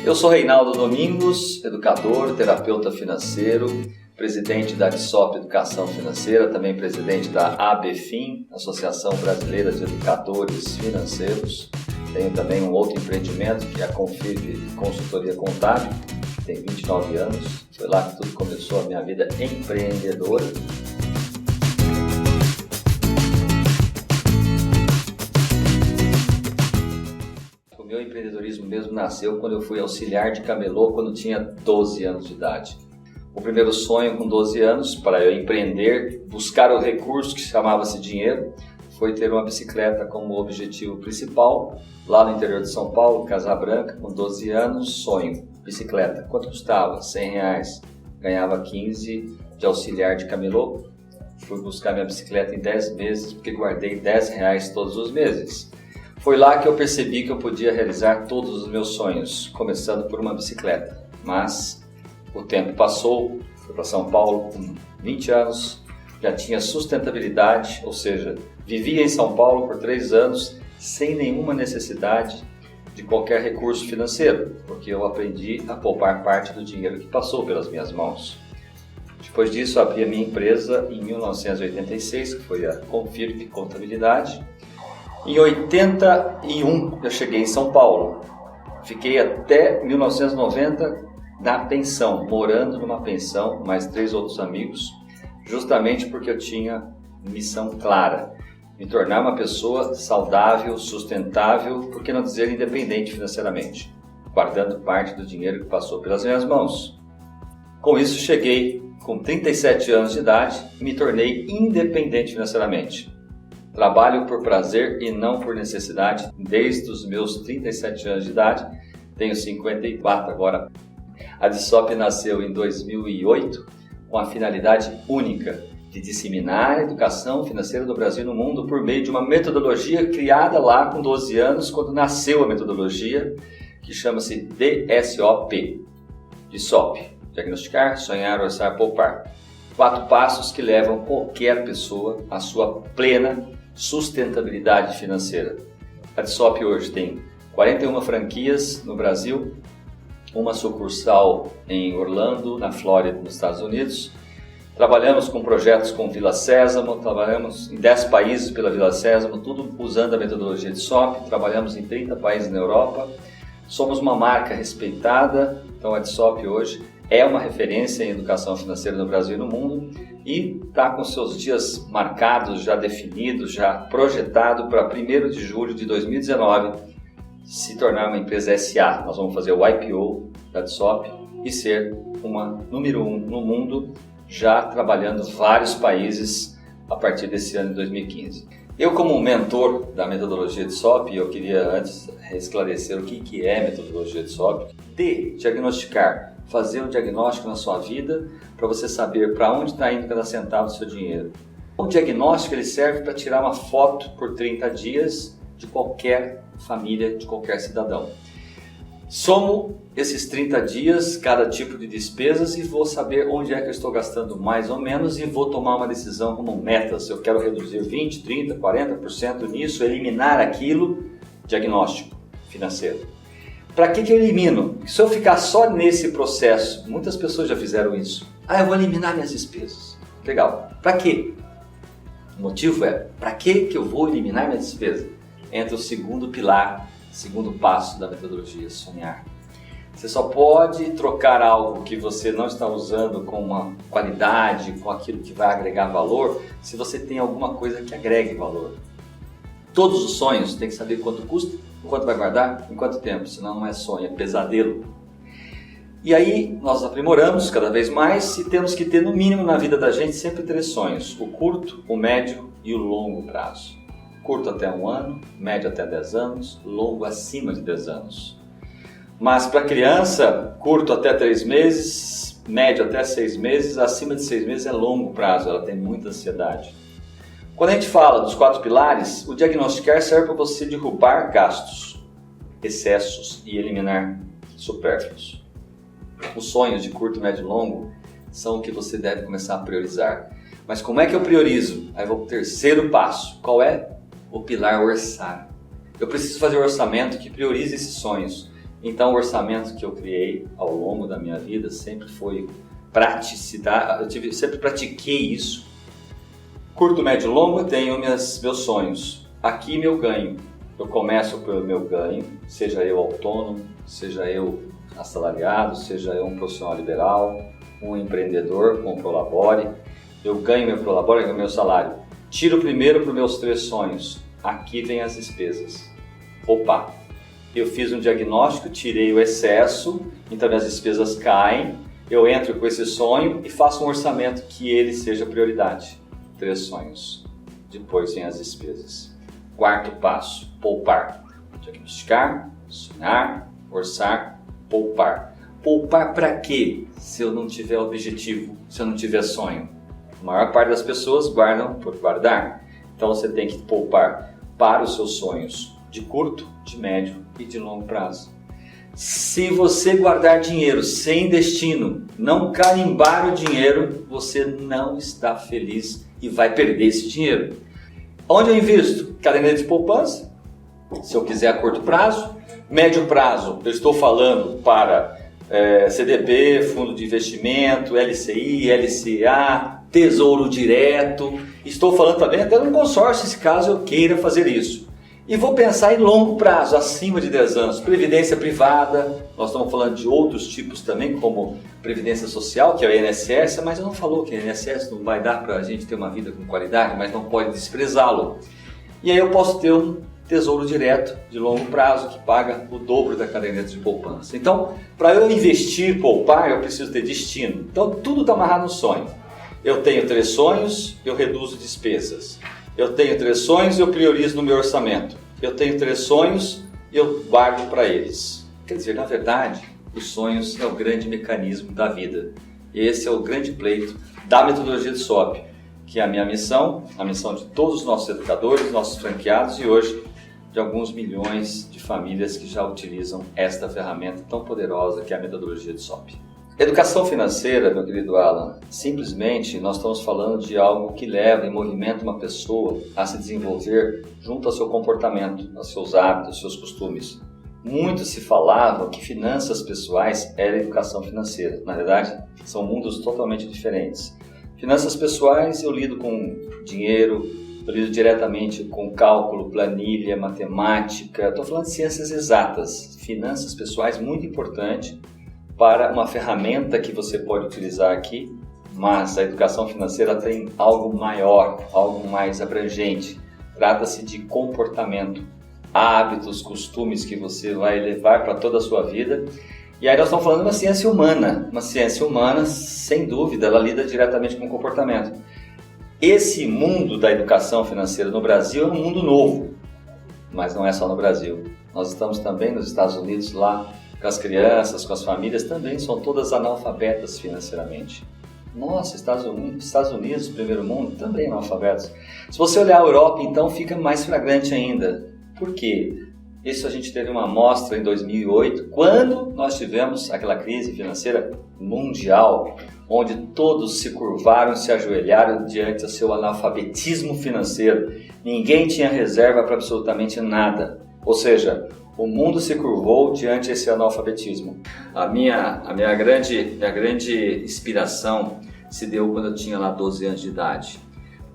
Eu sou Reinaldo Domingos, educador, terapeuta financeiro, presidente da ADSOP Educação Financeira, também presidente da ABFIN, Associação Brasileira de Educadores Financeiros. Tenho também um outro empreendimento que é a Confirp Consultoria Contábil, que tem 29 anos. Foi lá que tudo começou a minha vida empreendedora. O meu empreendedorismo mesmo nasceu quando eu fui auxiliar de camelô quando tinha 12 anos de idade. O primeiro sonho com 12 anos para eu empreender, buscar o recurso que chamava-se dinheiro, foi ter uma bicicleta como objetivo principal. Lá no interior de São Paulo, Casa Branca, com 12 anos, sonho, bicicleta. Quanto custava? R$100. Ganhava 15 de auxiliar de camelô. Fui buscar minha bicicleta em 10 meses, porque guardei R$10 todos os meses. Foi lá que eu percebi que eu podia realizar todos os meus sonhos, começando por uma bicicleta. Mas o tempo passou, fui para São Paulo com 20 anos, já tinha sustentabilidade, ou seja, vivia em São Paulo por 3 anos sem nenhuma necessidade de qualquer recurso financeiro, porque eu aprendi a poupar parte do dinheiro que passou pelas minhas mãos. Depois disso, abri a minha empresa em 1986, que foi a Confirp Contabilidade. Em 81 eu cheguei em São Paulo, fiquei até 1990 na pensão, morando numa pensão, mais 3 outros amigos, justamente porque eu tinha missão clara, me tornar uma pessoa saudável, sustentável, por que não dizer independente financeiramente, guardando parte do dinheiro que passou pelas minhas mãos. Com isso cheguei com 37 anos de idade e me tornei independente financeiramente. Trabalho por prazer e não por necessidade desde os meus 37 anos de idade, tenho 54 agora. A ADSOP nasceu em 2008 com a finalidade única de disseminar a educação financeira do Brasil e no mundo por meio de uma metodologia criada lá com 12 anos, quando nasceu a metodologia, que chama-se DSOP, de SOP, diagnosticar, sonhar, orçar, poupar. 4 passos que levam qualquer pessoa à sua plena sustentabilidade financeira. A ADSOP hoje tem 41 franquias no Brasil, uma sucursal em Orlando, na Flórida, nos Estados Unidos. Trabalhamos com projetos com Vila Sésamo, trabalhamos em 10 países pela Vila Sésamo, tudo usando a metodologia de SOP, trabalhamos em 30 países na Europa. Somos uma marca respeitada, então a ADSOP hoje é uma referência em educação financeira no Brasil e no mundo e está com seus dias marcados, já definidos, já projetado para 1º de julho de 2019 se tornar uma empresa SA. Nós vamos fazer o IPO da ADSOP e ser uma número 1 no mundo, já trabalhando em vários países a partir desse ano de 2015. Eu, como mentor da metodologia de SOP, eu queria antes esclarecer o que é a metodologia de SOP. Diagnosticar, fazer um diagnóstico na sua vida para você saber para onde está indo cada centavo do seu dinheiro. O diagnóstico ele serve para tirar uma foto por 30 dias de qualquer família, de qualquer cidadão. Somo esses 30 dias, cada tipo de despesas e vou saber onde é que eu estou gastando mais ou menos e vou tomar uma decisão como meta. Se eu quero reduzir 20, 30, 40% nisso, eliminar aquilo, diagnóstico financeiro. Para que eu elimino? Se eu ficar só nesse processo, muitas pessoas já fizeram isso. Eu vou eliminar minhas despesas. Legal. Para quê? O motivo é, para que eu vou eliminar minhas despesas? Entra o segundo pilar, segundo passo da metodologia, sonhar. Você só pode trocar algo que você não está usando com uma qualidade, com aquilo que vai agregar valor, se você tem alguma coisa que agregue valor. Todos os sonhos tem que saber quanto custa, quanto vai guardar, em quanto tempo, senão não é sonho, é pesadelo. E aí nós aprimoramos cada vez mais e temos que ter no mínimo na vida da gente sempre 3 sonhos, o curto, o médio e o longo prazo. Curto até 1 ano, médio até 10 anos, longo acima de 10 anos. Mas para criança, curto até 3 meses, médio até 6 meses, acima de 6 meses é longo prazo, ela tem muita ansiedade. Quando a gente fala dos 4 pilares, o diagnosticar serve para você derrubar gastos, excessos e eliminar supérfluos. Os sonhos de curto, médio e longo são o que você deve começar a priorizar. Mas como é que eu priorizo? Aí vou para o 3º passo. Qual é? O pilar orçar. Eu preciso fazer um orçamento que priorize esses sonhos. Então o orçamento que eu criei ao longo da minha vida sempre foi praticidade, sempre pratiquei isso. Curto, médio e longo eu tenho meus sonhos. Aqui meu ganho. Eu começo pelo meu ganho, seja eu autônomo, seja eu assalariado, seja eu um profissional liberal, um empreendedor com Prolabore. Eu ganho meu Prolabore, ganho meu salário. Tiro primeiro para os meus 3 sonhos. Aqui vem as despesas. Opa, eu fiz um diagnóstico, tirei o excesso, então minhas despesas caem. Eu entro com esse sonho e faço um orçamento que ele seja prioridade. 3 sonhos. Depois vem as despesas. 4º passo, poupar. Diagnosticar, sonhar, orçar, poupar. Poupar para quê? Se eu não tiver objetivo, se eu não tiver sonho. A maior parte das pessoas guardam por guardar. Então você tem que poupar para os seus sonhos de curto, de médio e de longo prazo. Se você guardar dinheiro sem destino, não carimbar o dinheiro, você não está feliz e vai perder esse dinheiro. Onde eu invisto? Caderneta de poupança, se eu quiser a curto prazo. Médio prazo, eu estou falando para CDB, fundo de investimento, LCI, LCA, Tesouro Direto. Estou falando também até num consórcio, se caso eu queira fazer isso. E vou pensar em longo prazo, acima de 10 anos. Previdência privada, nós estamos falando de outros tipos também, como Previdência Social, que é o INSS, mas eu não falou que o INSS não vai dar para a gente ter uma vida com qualidade, mas não pode desprezá-lo. E aí eu posso ter um Tesouro Direto de longo prazo, que paga o dobro da caderneta de poupança. Então, para eu investir, poupar, eu preciso ter destino. Então, tudo está amarrado no sonho. Eu tenho 3 sonhos, eu reduzo despesas. Eu tenho 3 sonhos, eu priorizo no meu orçamento. Eu tenho 3 sonhos, eu guardo para eles. Quer dizer, na verdade, os sonhos é o grande mecanismo da vida. Esse é o grande pleito da metodologia de SOP, que é a minha missão, a missão de todos os nossos educadores, nossos franqueados e hoje de alguns milhões de famílias que já utilizam esta ferramenta tão poderosa que é a metodologia de SOP. Educação financeira, meu querido Alan, simplesmente nós estamos falando de algo que leva e movimenta uma pessoa a se desenvolver junto ao seu comportamento, aos seus hábitos, aos seus costumes. Muito se falava que finanças pessoais era educação financeira. Na verdade, são mundos totalmente diferentes. Finanças pessoais, eu lido com dinheiro, eu lido diretamente com cálculo, planilha, matemática. Estou falando de ciências exatas. Finanças pessoais, muito importante para uma ferramenta que você pode utilizar aqui, mas a educação financeira tem algo maior, algo mais abrangente. Trata-se de comportamento, hábitos, costumes que você vai levar para toda a sua vida. E aí nós estamos falando de uma ciência humana, sem dúvida, ela lida diretamente com o comportamento. Esse mundo da educação financeira no Brasil é um mundo novo, mas não é só no Brasil. Nós estamos também nos Estados Unidos lá, com as crianças, com as famílias, também são todas analfabetas financeiramente. Nossa, Estados Unidos, primeiro mundo, também analfabetos. Se você olhar a Europa, então, fica mais flagrante ainda. Por quê? Isso a gente teve uma amostra em 2008, quando nós tivemos aquela crise financeira mundial, onde todos se curvaram, se ajoelharam diante do seu analfabetismo financeiro. Ninguém tinha reserva para absolutamente nada. Ou seja, o mundo se curvou diante desse analfabetismo. A minha grande inspiração se deu quando eu tinha lá 12 anos de idade.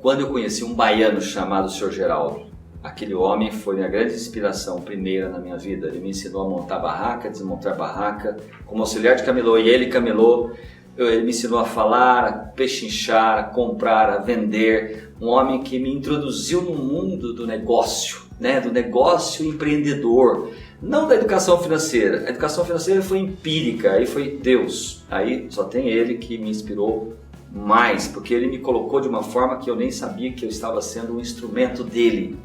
Quando eu conheci um baiano chamado Sr. Geraldo. Aquele homem foi a grande inspiração primeira na minha vida. Ele me ensinou a montar barraca, desmontar barraca, como auxiliar de camelô, e ele camelô. Ele me ensinou a falar, a pechinchar, a comprar, a vender. Um homem que me introduziu no mundo do negócio, do negócio empreendedor, não da educação financeira. A educação financeira foi empírica, aí foi Deus. Aí só tem ele que me inspirou mais, porque ele me colocou de uma forma que eu nem sabia que eu estava sendo um instrumento dele.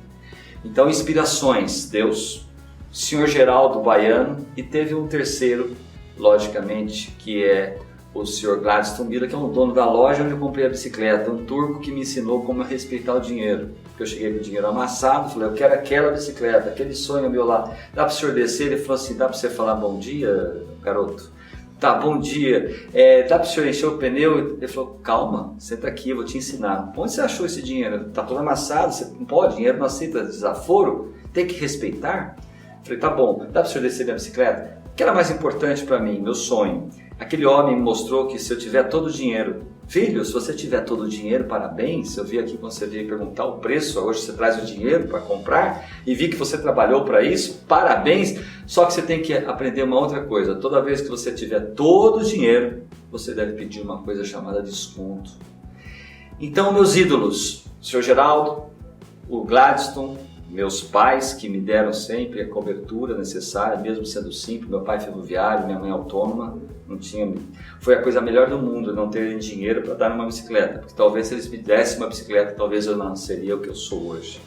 Então, inspirações, Deus, Sr. Geraldo Baiano, e teve um terceiro, logicamente, que é o Sr. Gladstone Miller, que é o dono da loja onde eu comprei a bicicleta, um turco que me ensinou como respeitar o dinheiro. Porque eu cheguei com o dinheiro amassado, falei, eu quero aquela bicicleta, aquele sonho meu lá. Dá para o senhor descer? Ele falou assim, dá para você falar bom dia, garoto? Tá, bom dia. Dá para o senhor encher o pneu? Ele falou, calma, senta aqui, eu vou te ensinar. Onde você achou esse dinheiro? Tá todo amassado, você não pode, dinheiro não aceita desaforo, tem que respeitar. Eu falei, tá bom, dá para o senhor descer minha bicicleta? que era mais importante para mim? Meu sonho. Aquele homem me mostrou que se eu tiver todo o dinheiro, filho, se você tiver todo o dinheiro, parabéns. Eu vi aqui quando você veio perguntar o preço, hoje você traz o dinheiro para comprar e vi que você trabalhou para isso, parabéns. Só que você tem que aprender uma outra coisa. Toda vez que você tiver todo o dinheiro, você deve pedir uma coisa chamada desconto. Então, meus ídolos, o Sr. Geraldo, o Gladstone, meus pais que me deram sempre a cobertura necessária, mesmo sendo simples. Meu pai é ferroviário, minha mãe é autônoma, não tinha. Foi a coisa melhor do mundo não terem dinheiro para dar uma bicicleta, porque talvez se eles me dessem uma bicicleta, talvez eu não seria o que eu sou hoje.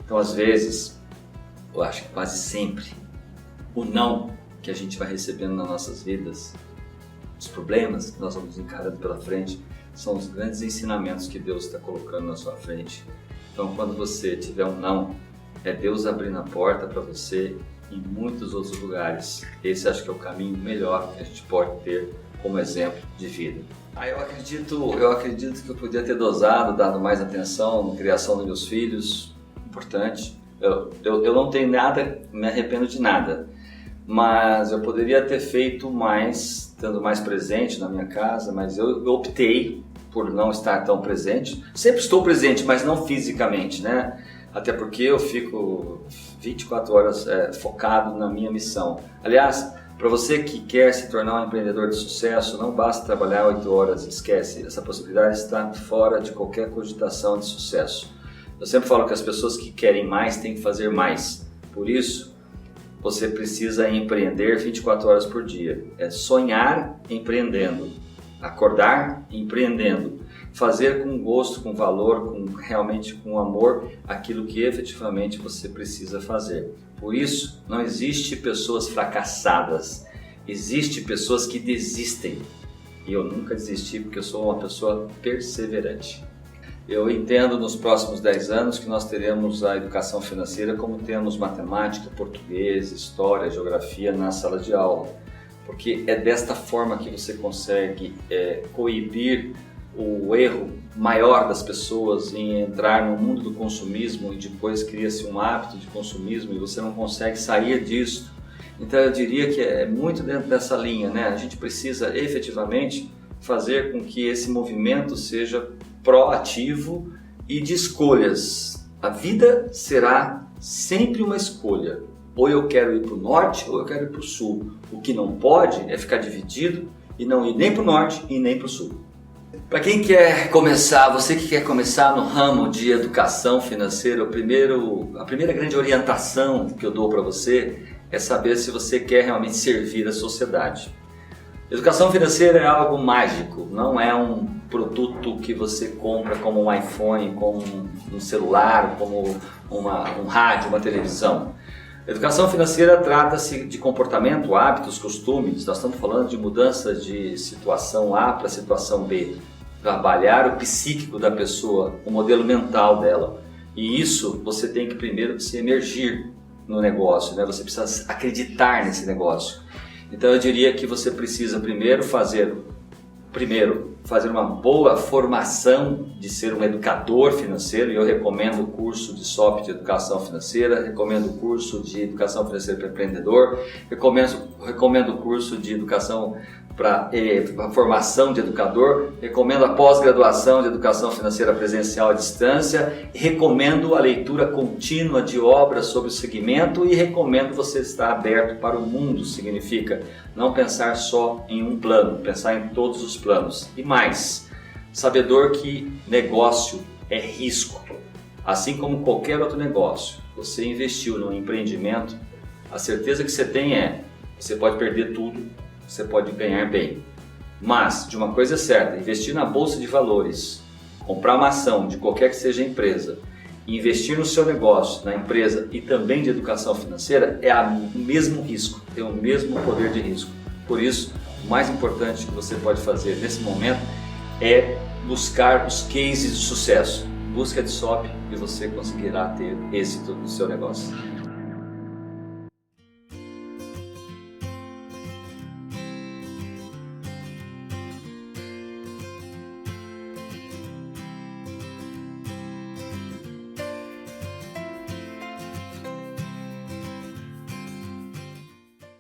Então, às vezes, eu acho que quase sempre, o não que a gente vai recebendo nas nossas vidas, os problemas que nós vamos encarando pela frente, são os grandes ensinamentos que Deus está colocando na sua frente. Então, quando você tiver um não, é Deus abrindo a porta para você em muitos outros lugares. Esse acho que é o caminho melhor que a gente pode ter como exemplo de vida. Eu acredito que eu podia ter dosado, dado mais atenção na criação dos meus filhos, importante. Eu não tenho nada, me arrependo de nada, mas eu poderia ter feito mais, estando mais presente na minha casa, mas eu optei por não estar tão presente. Sempre estou presente, mas não fisicamente, né? Até porque eu fico 24 horas focado na minha missão. Aliás, para você que quer se tornar um empreendedor de sucesso, não basta trabalhar 8 horas, esquece. Essa possibilidade está fora de qualquer cogitação de sucesso. Eu sempre falo que as pessoas que querem mais têm que fazer mais. Por isso, você precisa empreender 24 horas por dia. É sonhar empreendendo, acordar empreendendo, fazer com gosto, com valor, realmente com amor, aquilo que efetivamente você precisa fazer. Por isso, não existe pessoas fracassadas, existe pessoas que desistem. E eu nunca desisti porque eu sou uma pessoa perseverante. Eu entendo nos próximos 10 anos que nós teremos a educação financeira como temos matemática, português, história, geografia na sala de aula. Porque é desta forma que você consegue coibir o erro maior das pessoas em entrar no mundo do consumismo e depois cria-se um hábito de consumismo e você não consegue sair disso. Então eu diria que é muito dentro dessa linha, né? A gente precisa efetivamente fazer com que esse movimento seja proativo e de escolhas. A vida será sempre uma escolha. Ou eu quero ir para o norte ou eu quero ir para o sul. O que não pode é ficar dividido e não ir nem para o norte e nem para o sul. Para quem quer começar, você que quer começar no ramo de educação financeira, a primeira grande orientação que eu dou para você é saber se você quer realmente servir a sociedade. Educação financeira é algo mágico, não é um produto que você compra como um iPhone, como um celular, como um rádio, uma televisão. Educação financeira trata-se de comportamento, hábitos, costumes. Nós estamos falando de mudança de situação A para situação B. Trabalhar o psíquico da pessoa, o modelo mental dela. E isso você tem que primeiro se emergir no negócio, né? Você precisa acreditar nesse negócio. Então eu diria que você precisa primeiro fazer uma boa formação de ser um educador financeiro, e eu recomendo o curso de SOP de Educação Financeira, recomendo o curso de Educação Financeira para Empreendedor, recomendo o curso de Educação para Formação de Educador, recomendo a pós-graduação de Educação Financeira Presencial à Distância, recomendo a leitura contínua de obras sobre o segmento e recomendo você estar aberto para o mundo, significa não pensar só em um plano, pensar em todos os planos. E mais, sabedor que negócio é risco. Assim como qualquer outro negócio, você investiu num empreendimento, a certeza que você tem você pode perder tudo, você pode ganhar bem. Mas, de uma coisa é certa, investir na bolsa de valores, comprar uma ação de qualquer que seja a empresa, investir no seu negócio, na empresa e também de educação financeira é o mesmo risco, tem o mesmo poder de risco. Por isso, o mais importante que você pode fazer nesse momento é buscar os cases de sucesso. Busca de SOP e você conseguirá ter êxito no seu negócio.